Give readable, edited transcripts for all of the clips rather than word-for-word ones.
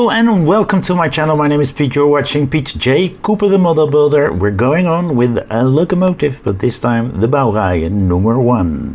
Hello and welcome to my channel. My name is Pete. You're watching Pete J. Cooper the Model Builder. We're going on with a locomotive, but this time the Baureihe number 1.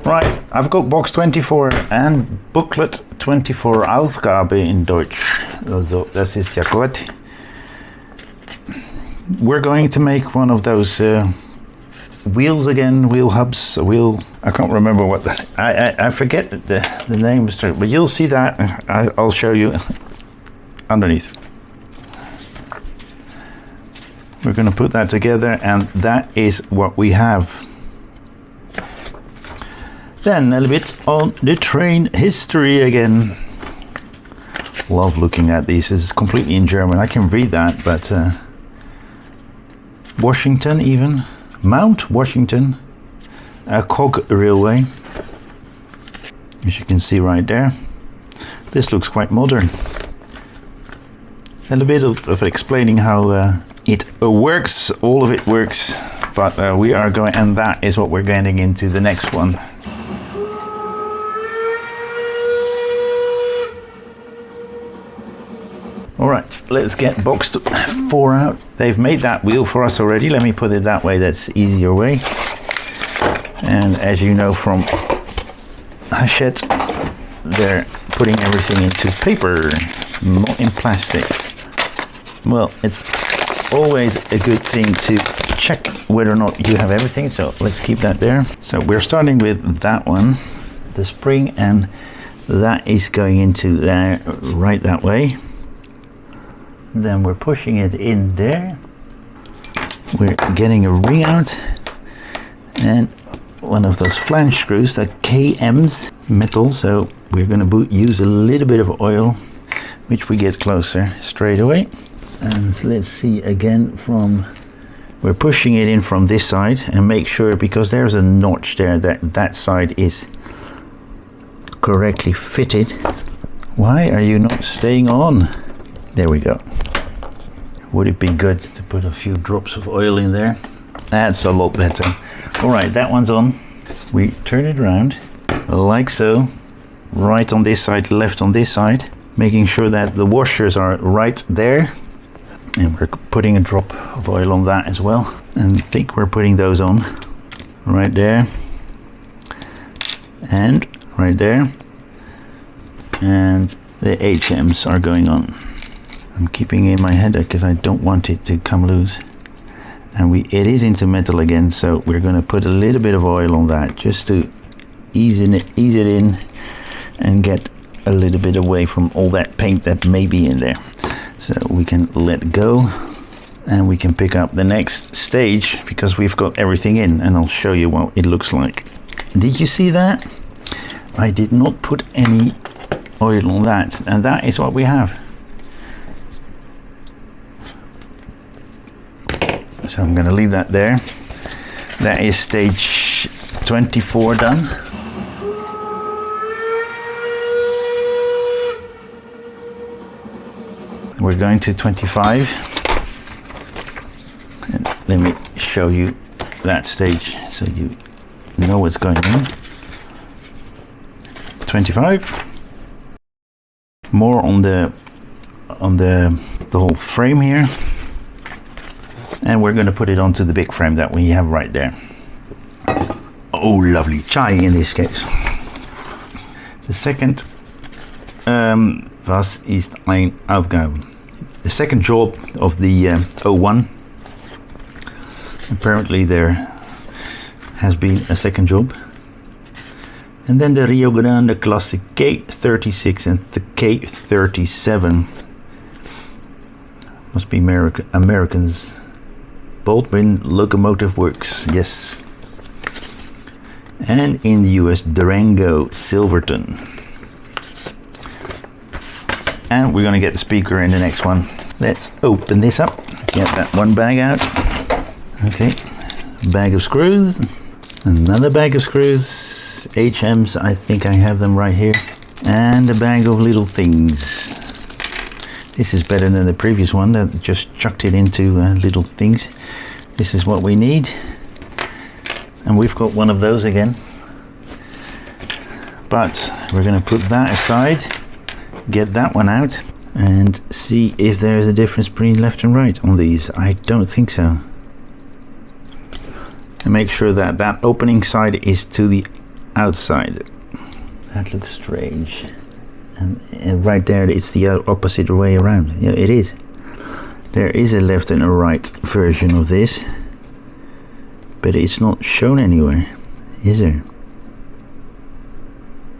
Right, I've got box 24 and booklet 24 Ausgabe in Deutsch. Also, das ist ja gut. We're going to make one of those wheels again, wheel hubs, I can't remember what I forget the name, but you'll see that. I'll show you underneath. We're going to put that together, and that is what we have. Then a little bit on the train history again. Love looking at these. This is completely in German. I can read that, but Washington even. Mount Washington. A cog railway. As you can see right there. This looks quite modern. And a bit of explaining how it works. All of it works. But we are going, and that is what we're getting into the next one. Alright, let's get box 4 out. They've made that wheel for us already. Let me put it that way, that's easier way. And as you know from Hachette, they're putting everything into paper, not in plastic. Well, it's always a good thing to check whether or not you have everything, so let's keep that there. So we're starting with that one, the spring, and that is going into there, right that way. Then we're pushing it in there. We're getting a ring out and one of those flange screws, the KMs, metal. So we're going to use a little bit of oil, which we get closer straight away. And let's see again we're pushing it in from this side, and make sure, because there's a notch there, that side is correctly fitted. Why are you not staying on? There we go. Would it be good to put a few drops of oil in there? That's a lot better. Alright, that one's on. We turn it around, like so. Right on this side, left on this side. Making sure that the washers are right there. And we're putting a drop of oil on that as well. And I think we're putting those on. Right there. And right there. And the HMs are going on. I'm keeping it in my head because I don't want it to come loose. And it is into metal again, so we're going to put a little bit of oil on that just to ease it in and get a little bit away from all that paint that may be in there. So we can let go and we can pick up the next stage because we've got everything in, and I'll show you what it looks like. Did you see that? I did not put any oil on that, and that is what we have. So I'm going to leave that there. That is stage 24 done. We're going to 25. And let me show you that stage so you know what's going on. 25. More on the whole frame here. And we're going to put it onto the big frame that we have right there. Oh, lovely chai in this case. The second, was ist ein Aufgabe? The second job of the 01. Apparently there has been a second job. And then the Rio Grande Classic K36 and the K37. Must be Americans. Baldwin Locomotive Works, yes. And in the US, Durango Silverton. And we're going to get the speaker in the next one. Let's open this up. Get that one bag out. Okay, bag of screws. Another bag of screws. HMs, I think I have them right here. And a bag of little things. This is better than the previous one that just chucked it into little things. This is what we need. And we've got one of those again. But we're going to put that aside, get that one out, and see if there is a difference between left and right on these. I don't think so. And make sure that that opening side is to the outside. That looks strange. And right there it's the opposite way around. Yeah, it is. There is a left and a right version of this, but it's not shown anywhere, is there?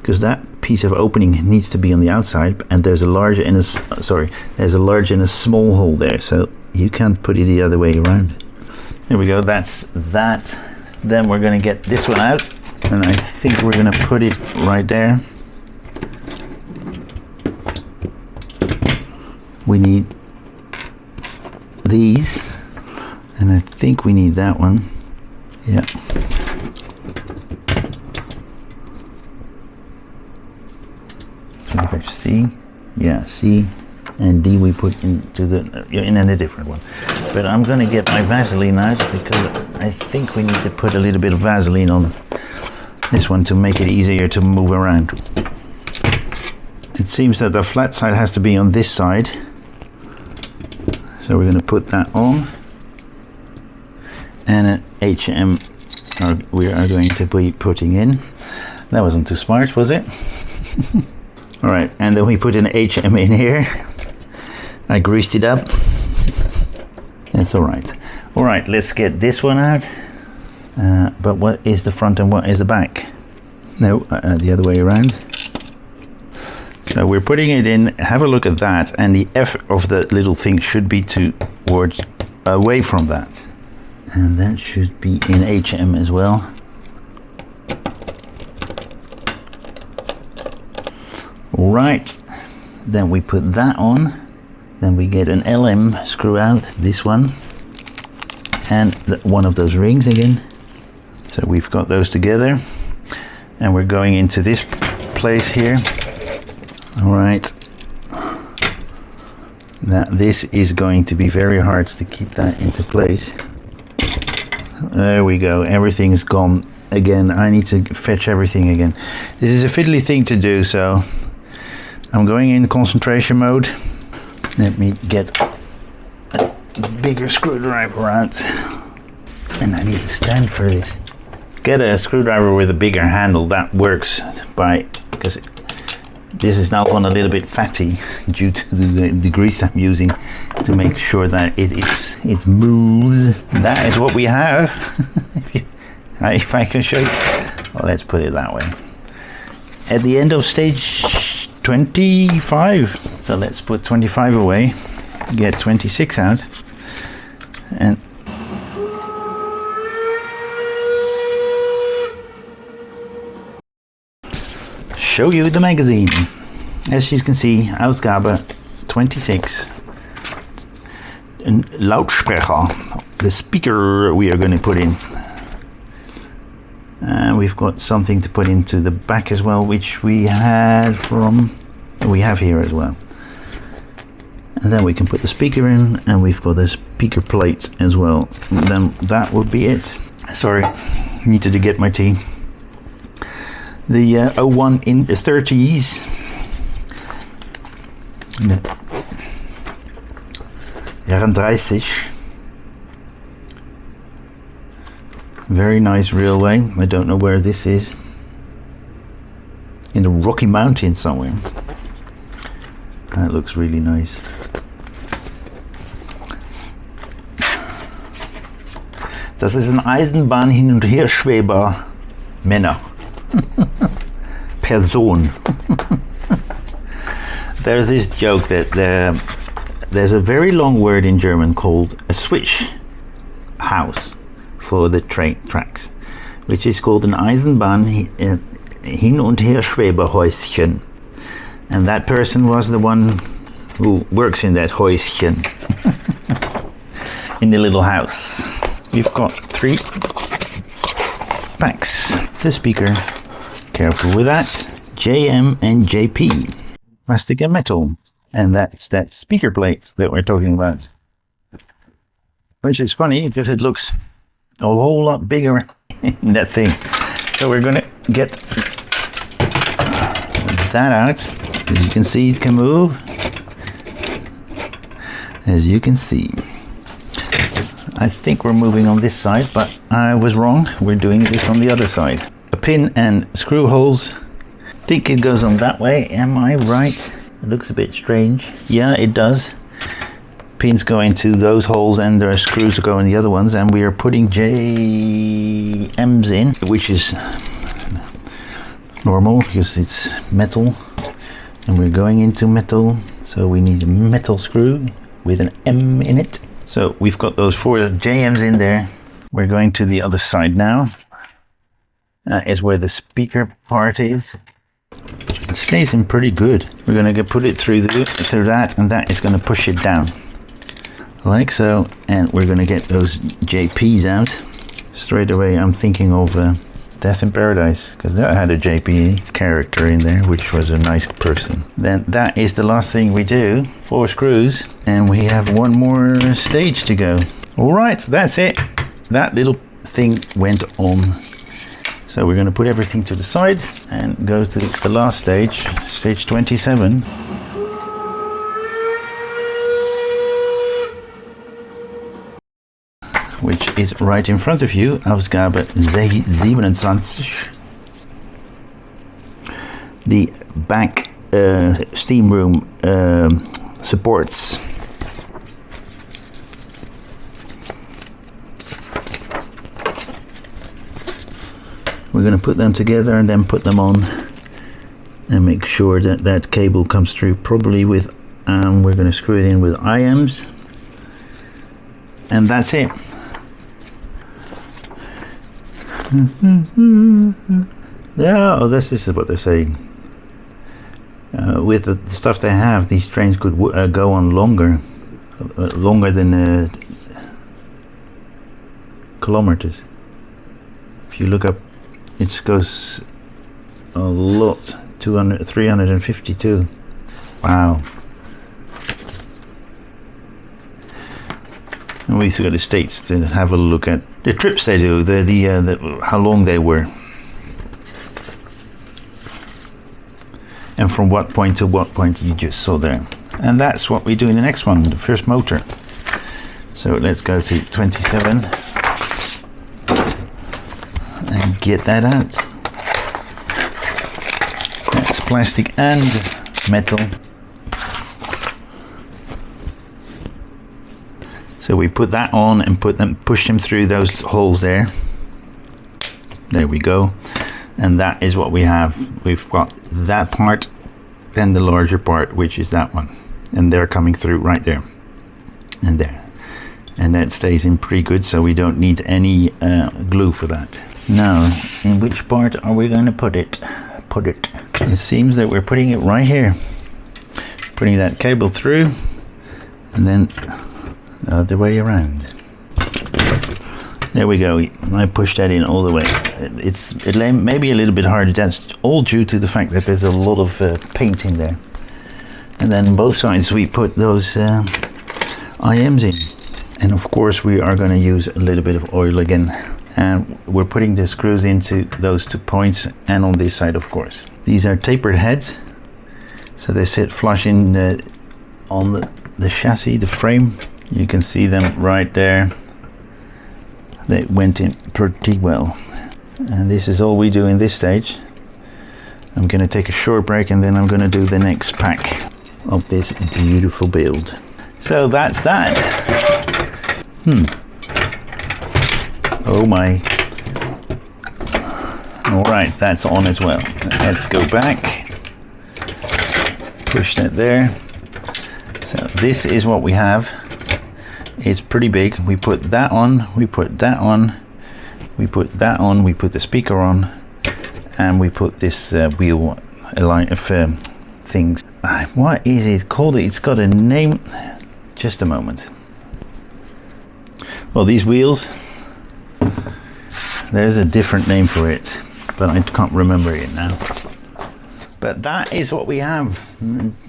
Because that piece of opening needs to be on the outside, and there's a large and there's a large and a small hole there, so you can't put it the other way around. There we go, that's that. Then we're going to get this one out, and I think we're going to put it right there. We need these, and I think we need that one. Yeah. C, yeah, C and D we put into in a different one. But I'm going to get my Vaseline out because I think we need to put a little bit of Vaseline on this one to make it easier to move around. It seems that the flat side has to be on this side, so we're going to put that on, and an HM we are going to be putting in. That wasn't too smart, was it? Alright, and then we put an HM in here. I greased it up. That's alright. Alright, let's get this one out. But what is the front and what is the back? No, the other way around. So we're putting it in, have a look at that, and the F of the little thing should be towards, away from that. And that should be in HM as well. Right, then we put that on, then we get an LM screw out, this one, and one of those rings again. So we've got those together, and we're going into this place here. Alright, now this is going to be very hard to keep that into place. There we go, everything's gone again. I need to fetch everything again. This is a fiddly thing to do, so I'm going in concentration mode. Let me get a bigger screwdriver out. And I need to stand for this. Get a screwdriver with a bigger handle, that works because this is now gone a little bit fatty due to the grease I'm using to make sure that it's moves. That is what we have. If I can show you. Well, let's put it that way. At the end of stage 25. So let's put 25 away, get 26 out, and show you the magazine. As you can see, Ausgabe 26. And Lautsprecher, the speaker we are going to put in. And we've got something to put into the back as well, which we have here as well. And then we can put the speaker in, and we've got the speaker plate as well. And then that would be it. Sorry, needed to get my tea. The 01 in the 30s. Jaren 30. Very nice railway. I don't know where this is. In the Rocky Mountains somewhere. That looks really nice. Das ist ein Eisenbahn hin und her Schweber Männer. Person. There's this joke that there's a very long word in German called a switch house for the train tracks, which is called an Eisenbahn hin und her Schweberhäuschen. And that person was the one who works in that Häuschen. In the little house. We've got 3 packs. The speaker, careful with that. JM and JP. Plastic and metal. And that's that speaker plate that we're talking about. Which is funny because it looks a whole lot bigger in that thing. So we're gonna get that out. As you can see, it can move. As you can see. I think we're moving on this side, but I was wrong. We're doing this on the other side. A pin and screw holes. I think it goes on that way. Am I right? It looks a bit strange. Yeah, it does. Pins go into those holes and there are screws that go in the other ones, and we are putting JMs in, which is normal because it's metal and we're going into metal, so we need a metal screw with an M in it. So we've got those 4 JMs in there. We're going to the other side now. Is where the speaker part is. It stays in pretty good. We're going to put it through that, and that is going to push it down like so, and we're going to get those JPs out straight away. I'm thinking of Death in Paradise, because that had a JP character in there, which was a nice person. Then that is the last thing we do. 4 screws, and we have one more stage to go. All right, that's it. That little thing went on. So we're going to put everything to the side and go to the last stage, stage 27. Which is right in front of you, Ausgabe 27. The back steam room supports. We're going to put them together and then put them on and make sure that that cable comes through probably with, we're going to screw it in with IMs, and that's it. Yeah, oh, this is what they're saying. With the stuff they have, these trains could go on longer than kilometers. If you look up, it goes a lot, 352. Wow. And we've got the states to have a look at the trips they do, the how long they were, and from what point to what point you just saw there. And that's what we do in the next one, the first motor. So let's go to 27 and get that out. That's plastic and metal. So we put that on and push them through those holes there. There we go. And that is what we have. We've got that part and the larger part, which is that one. And they're coming through right there and there. And that stays in pretty good, so we don't need any glue for that. Now, in which part are we going to put it? It seems that we're putting it right here. Putting that cable through and then the other way around. There we go. I pushed that in all the way. It may be a little bit hard. That's all due to the fact that there's a lot of paint in there. And then both sides we put those IMs in. And of course we are going to use a little bit of oil again. And we're putting the screws into those 2 points, and on this side of course. These are tapered heads, so they sit flush in on the chassis, the frame. You can see them right there. They went in pretty well. And this is all we do in this stage. I'm going to take a short break and then I'm going to do the next pack of this beautiful build. So that's that. Oh my. Alright, that's on as well. Let's go back. Push that there. So this is what we have. It's pretty big. We put that on, we put that on, we put that on, we put the speaker on, and we put this wheel line of things. What is it called? It's got a name. Just a moment. Well, these wheels, there's a different name for it, but I can't remember it now. But that is what we have.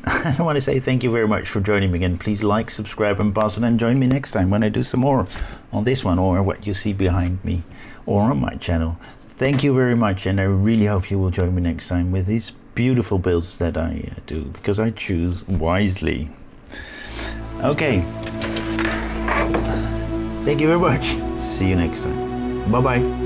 I want to say thank you very much for joining me again. Please like, subscribe, and pass it, and join me next time when I do some more on this one, or what you see behind me, or on my channel. Thank you very much, and I really hope you will join me next time with these beautiful builds that I do, because I choose wisely. Okay. Thank you very much. See you next time. Bye bye.